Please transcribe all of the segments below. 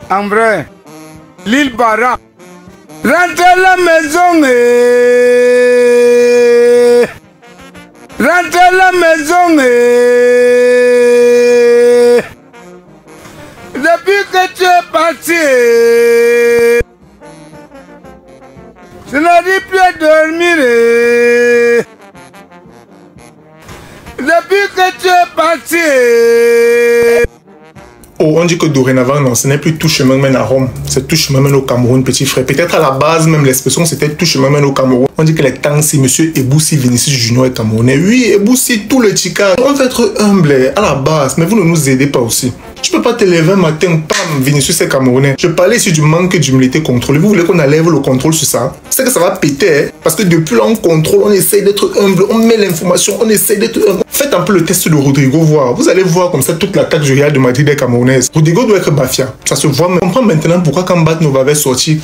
En vrai, l'île Bara. Rentrez à la maison rentrez à la maison depuis que tu es parti, je n'arrive plus à dormir. Depuis que tu es parti. Oh, on dit que dorénavant, non, ce n'est plus tout chemin mène à Rome, c'est tout chemin mène au Cameroun, petit frère. Peut-être à la base, même l'expression, c'était tout chemin mène au Cameroun. On dit que les temps, si monsieur Eboussi Vinicius Junior est camerounais. Oui, Eboussi, tout le Tika. On veut être humble à la base, mais vous ne nous aidez pas aussi. Tu peux pas te lever un matin, pam, Vinicius est camerounais. Je parlais ici du manque d'humilité contrôlée. Vous voulez qu'on enlève le contrôle sur ça? C'est que ça va péter, hein? Parce que depuis là, on contrôle, on essaye d'être humble, on met l'information, on essaye d'être humble. Faites un peu le test de Rodrigo, voir. Vous allez voir comme ça toute l'attaque du Real de Madrid est camerounaise. Rodrigo doit être bafia. Ça se voit, mais on comprend maintenant pourquoi quand Batnova avait sorti,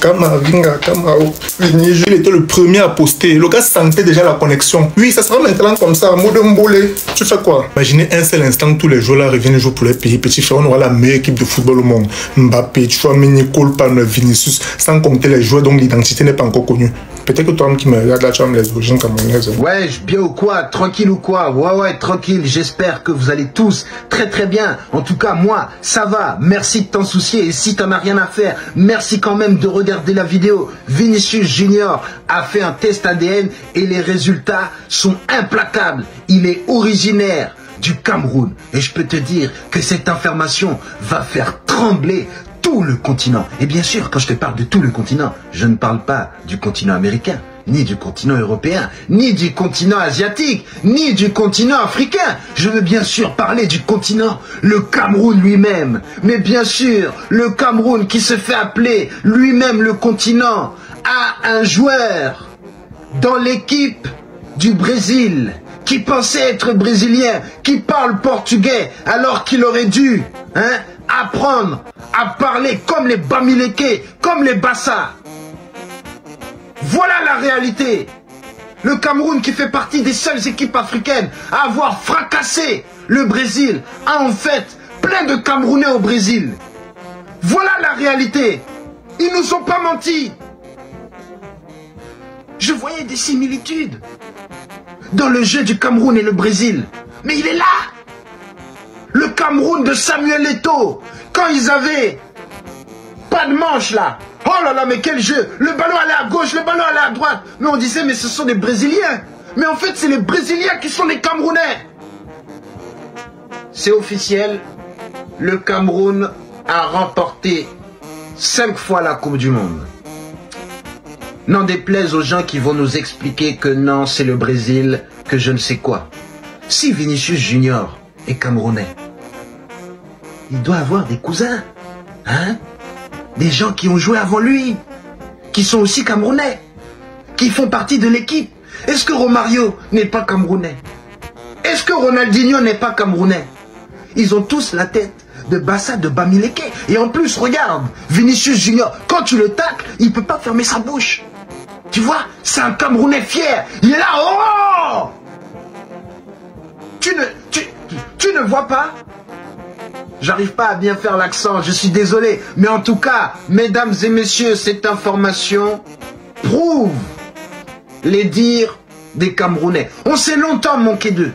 il était le premier à poster. Le gars sentait déjà la connexion. Oui, ça sera maintenant comme ça, Modombolé. Tu fais quoi? Imaginez un seul instant, tous les joueurs là reviennent jouer pour les pays. Petit frère, on aura la meilleure équipe de football au monde. Mbappé, Chouameni, Coleman, Vinicius, sans compter les joueurs dont l'identité n'est pas encore connue. Peut-être que toi qui me regardes là, tu vas me les origines camerounaises. Ouais, bien ou quoi? Tranquille ou quoi? Ouais, tranquille. J'espère que vous allez tous très bien. En tout cas, moi, ça va. Merci de t'en soucier. Et si t'en as rien à faire, merci quand même de regarder la vidéo. Vinicius Junior a fait un test ADN et les résultats sont implacables. Il est originaire du Cameroun. Et je peux te dire que cette information va faire trembler tout le continent. Et bien sûr, quand je te parle de tout le continent, je ne parle pas du continent américain, ni du continent européen, ni du continent asiatique, ni du continent africain. Je veux bien sûr parler du continent, le Cameroun lui-même. Mais bien sûr, le Cameroun qui se fait appeler lui-même le continent a un joueur dans l'équipe du Brésil qui pensait être brésilien, qui parle portugais alors qu'il aurait dû apprendre à parler comme les Bamileke, comme les Bassa. Voilà la réalité. Le Cameroun, qui fait partie des seules équipes africaines à avoir fracassé le Brésil, a en fait plein de Camerounais au Brésil. Voilà la réalité. Ils nous ont pas menti. Je voyais des similitudes dans le jeu du Cameroun et le Brésil. Mais il est là. Le Cameroun de Samuel Eto'o, quand ils avaient pas de manche là. Oh là là, mais quel jeu! Le ballon allait à gauche, le ballon allait à droite. Mais on disait, mais ce sont des Brésiliens. Mais en fait, c'est les Brésiliens qui sont les Camerounais. C'est officiel. Le Cameroun a remporté 5 fois la Coupe du Monde. N'en déplaise aux gens qui vont nous expliquer que non, c'est le Brésil, que je ne sais quoi. Si Vinicius Junior est camerounais, il doit avoir des cousins, hein? Des gens qui ont joué avant lui, qui sont aussi camerounais, qui font partie de l'équipe. Est-ce que Romario n'est pas camerounais? Est-ce que Ronaldinho n'est pas camerounais? Ils ont tous la tête de Bassa, de Bamileke. Et en plus, regarde, Vinicius Junior, quand tu le tacles, il ne peut pas fermer sa bouche. Tu vois, c'est un Camerounais fier. Il est là, oh! Tu ne vois pas? J'arrive pas à bien faire l'accent, je suis désolé. Mais en tout cas, mesdames et messieurs, cette information prouve les dires des Camerounais. On s'est longtemps moqué d'eux,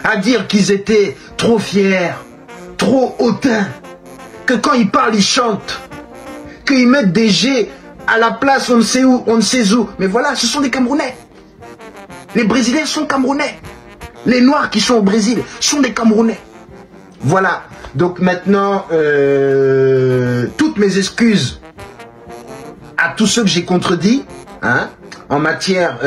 à dire qu'ils étaient trop fiers, trop hautains, que quand ils parlent, ils chantent, qu'ils mettent des G à la place on ne sait où, on ne sait où. Mais voilà, ce sont des Camerounais. Les Brésiliens sont Camerounais. Les Noirs qui sont au Brésil sont des Camerounais. Voilà. Donc maintenant, toutes mes excuses à tous ceux que j'ai contredits, hein, en matière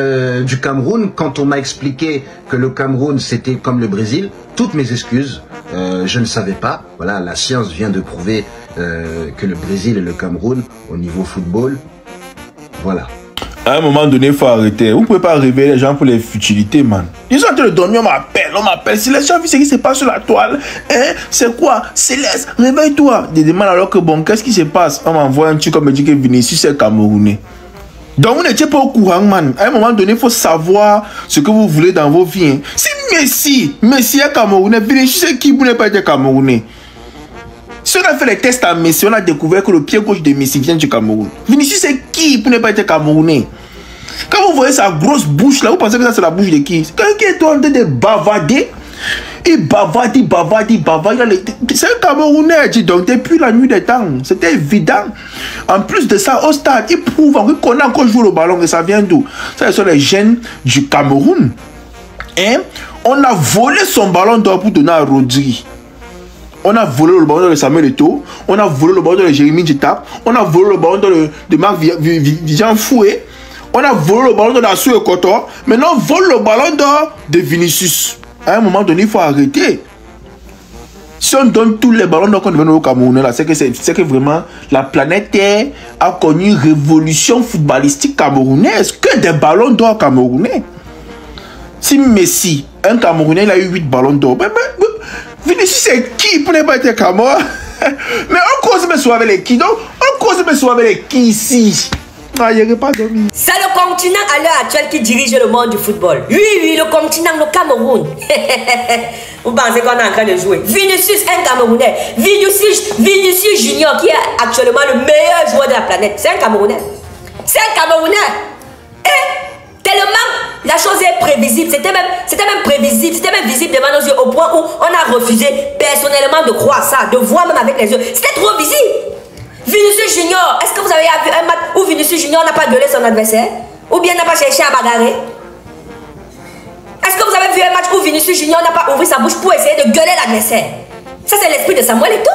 du Cameroun, quand on m'a expliqué que le Cameroun c'était comme le Brésil, toutes mes excuses, je ne savais pas. Voilà, la science vient de prouver que le Brésil et le Cameroun au niveau football, voilà. À un moment donné, il faut arrêter. Vous ne pouvez pas réveiller les gens pour les futilités, man. Ils sont en train de dormir, on m'appelle. Si les gens vu ce qui se passe sur la toile, hein, c'est quoi? Céleste, réveille-toi. Des demandes alors que bon, qu'est-ce qui se passe? On m'envoie un truc comme me dit que Vinicius est camerounais. Donc vous n'étiez pas au courant, man. À un moment donné, il faut savoir ce que vous voulez dans vos vies. Hein. Si Messi est camerounais, Vinicius est qui vous n'êtes pas été camerounais? Si on a fait les tests à Messi, on a découvert que le pied gauche de Messi vient du Cameroun. Vinicius, c'est qui pour ne pas être camerounais? Quand vous voyez sa grosse bouche là, vous pensez que ça c'est la bouche de qui? C'est quelqu'un qui est en train de bavarder. Il bavarde. C'est un Camerounais, dis donc, depuis la nuit des temps. C'était évident. En plus de ça, au stade, il prouve qu'on a encore joué le ballon. Et ça vient d'où? Ça, ce sont les jeunes du Cameroun. Et on a volé son ballon d'or pour donner à Rodri. On a volé le ballon de Samuel Eto'o. On a volé le ballon de Jérémy Djitap. On a volé le ballon de Marc Vivian Foué. On a volé le ballon de Nassou Ekotor. Maintenant, on vole le ballon d'or de Vinicius. À un moment donné, il faut arrêter. Si on donne tous les ballons d'or qu'on devait au Cameroun, c'est que vraiment la planète Terre a connu une révolution footballistique camerounaise. Que des ballons d'or camerounais. Si Messi, un Camerounais, il a eu 8 ballons d'or. Vinicius, c'est qui pour ne pas être Cameroun? Mais on cause me sauver les qui? Donc, on cause me sauver les qui ici? Ah, il n'y a pas dormi. C'est le continent à l'heure actuelle qui dirige le monde du football. Oui, le continent, le Cameroun. Vous pensez qu'on est en train de jouer? Vinicius, un Camerounais. Vinicius Junior, qui est actuellement le meilleur joueur de la planète. C'est un Camerounais. C'est un Camerounais. Et tellement la chose est prévisible. C'était même prévisible. C'était même visible devant nos yeux au point où on a refusé personnellement de croire ça, de voir même avec les yeux. C'était trop visible. Vinicius Junior, est-ce que vous avez vu un match où Vinicius Junior n'a pas gueulé son adversaire? Ou bien n'a pas cherché à bagarrer? Est-ce que vous avez vu un match où Vinicius Junior n'a pas ouvert sa bouche pour essayer de gueuler l'adversaire? Ça, c'est l'esprit de Samuel Eto'o.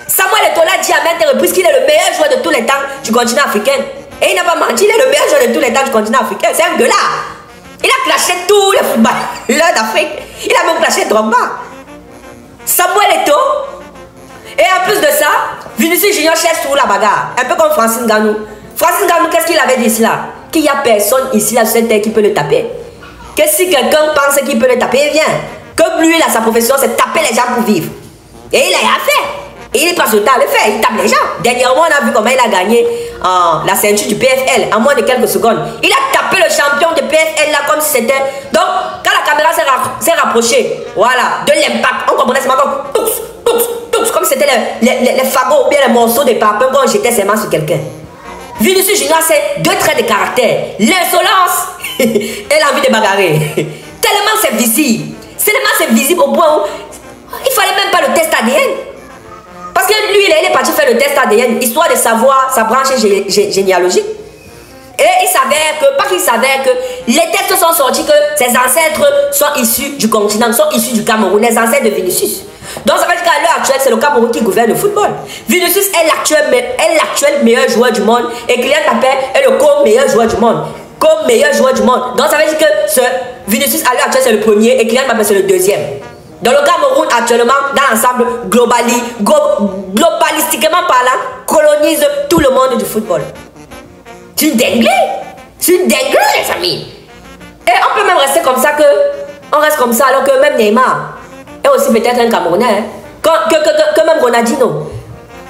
Samuel Eto'o l'a dit à maintes reprises qu'il est le meilleur joueur de tous les temps du continent africain. Et il n'a pas menti, il est le meilleur joueur de tous les temps du continent africain. C'est un gueulard. Il a clashé tous les footballeurs d'Afrique. Il a même clashé Drogba. Samuel Eto'o. Et en plus de ça, Vinicius Junior cherche sur la bagarre. Un peu comme Francine Ganou. Francine Ganou, qu'est-ce qu'il avait dit ici là? Qu'il n'y a personne ici là sur cette terre qui peut le taper. Que si quelqu'un pense qu'il peut le taper, il vient. Comme lui, là, sa profession, c'est taper les gens pour vivre. Et il a rien fait. Et il passe le temps à le faire. Il tape les gens. Dernièrement, on a vu comment il a gagné la ceinture du PFL en moins de quelques secondes. Il a tapé le champion de PFL là comme si c'était... Donc, quand la caméra s'est rapprochée, voilà, de l'impact, on comprenait seulement comme... Comme si c'était les fagots ou bien les morceaux de parpaing quand on jetait ses mains sur quelqu'un. Vinicius Junior, c'est 2 traits de caractère. L'insolence et l'envie de bagarrer. Tellement c'est visible. Tellement c'est visible au point où il fallait même pas le test ADN. Parce que lui, il est parti faire le test ADN, histoire de savoir sa branche généalogique. Et il s'avère que, pas qu'il s'avère que les tests sont sortis que ses ancêtres sont issus du continent, sont issus du Cameroun, les ancêtres de Vinicius. Donc ça veut dire qu'à l'heure actuelle, c'est le Cameroun qui gouverne le football. Vinicius est l'actuel meilleur joueur du monde et Kylian Mbappé est le co-meilleur joueur du monde. Co-meilleur joueur du monde. Donc ça veut dire que Vinicius à l'heure actuelle c'est le premier et Kylian Mbappé c'est le deuxième. Dans le Cameroun actuellement, dans l'ensemble globalistiquement parlant, colonise tout le monde du football. C'est une dinguerie. C'est une dinguerie les amis. Et on peut même rester comme ça que... On reste comme ça alors que même Neymar est aussi peut-être un Camerounais. Hein? Que même Ronaldinho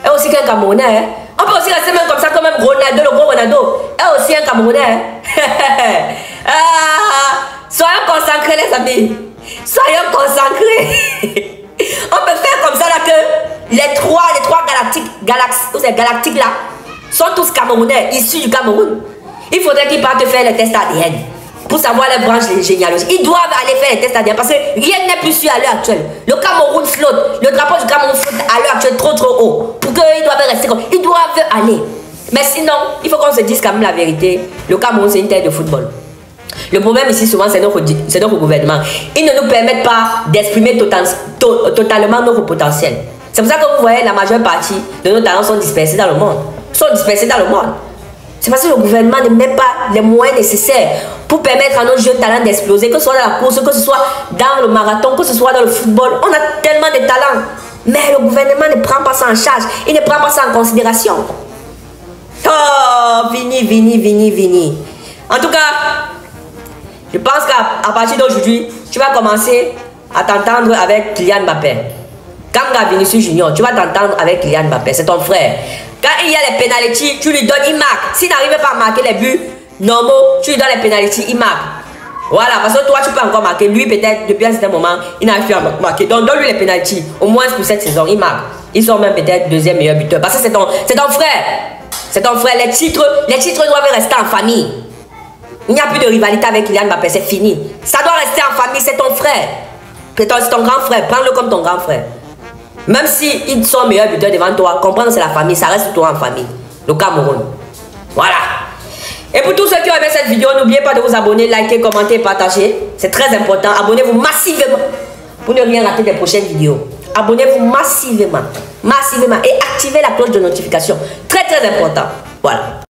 est aussi qu'un Camerounais. Hein? On peut aussi rester même comme ça que même Ronaldo, le gros Ronaldo, est aussi un Camerounais. Hein? Soyons concentrés les amis. Soyons concentrés. On peut faire comme ça là que les trois galactiques là sont tous Camerounais, issus du Cameroun. Il faudrait qu'ils partent faire les tests ADN pour savoir les branches généalogiques. Ils doivent aller faire les tests ADN parce que rien n'est plus sûr à l'heure actuelle. Le Cameroun flotte, le drapeau du Cameroun flotte à l'heure actuelle trop haut. Pour qu'ils doivent rester comme... Ils doivent aller. Mais sinon, il faut qu'on se dise quand même la vérité. Le Cameroun, c'est une terre de football. Le problème ici, souvent, c'est notre gouvernement. Ils ne nous permettent pas d'exprimer totalement notre potentiel. C'est pour ça que vous voyez, la majeure partie de nos talents sont dispersés dans le monde. C'est parce que le gouvernement ne met pas les moyens nécessaires pour permettre à nos jeunes talents d'exploser, que ce soit dans la course, que ce soit dans le marathon, que ce soit dans le football. On a tellement de talents. Mais le gouvernement ne prend pas ça en charge. Il ne prend pas ça en considération. Oh, Vini. En tout cas, je pense qu'à partir d'aujourd'hui, tu vas commencer à t'entendre avec Kylian Mbappé. Quand Vinicius Junior, tu vas t'entendre avec Kylian Mbappé, c'est ton frère. Quand il y a les pénalités, tu lui donnes, il marque. S'il n'arrive pas à marquer les buts normaux, tu lui donnes les pénalités, il marque. Voilà, parce que toi, tu peux encore marquer. Lui, peut-être, depuis un certain moment, il n'arrive plus à marquer. Donc, donne-lui les pénalités. Au moins pour cette saison, il marque. Ils sont même peut-être deuxième meilleur buteur. Parce que c'est ton frère. C'est ton frère. Les titres doivent rester en famille. Il n'y a plus de rivalité avec Kylian Mbappé, c'est fini. Ça doit rester en famille, c'est ton frère. C'est ton grand frère, prends-le comme ton grand frère. Même s'ils sont meilleurs buteurs devant toi, comprendre c'est la famille, ça reste toi en famille. Le Cameroun. Voilà. Et pour tous ceux qui ont aimé cette vidéo, n'oubliez pas de vous abonner, liker, commenter, partager. C'est très important. Abonnez-vous massivement pour ne rien rater des prochaines vidéos. Abonnez-vous massivement. Massivement. Et activez la cloche de notification. Très très important. Voilà.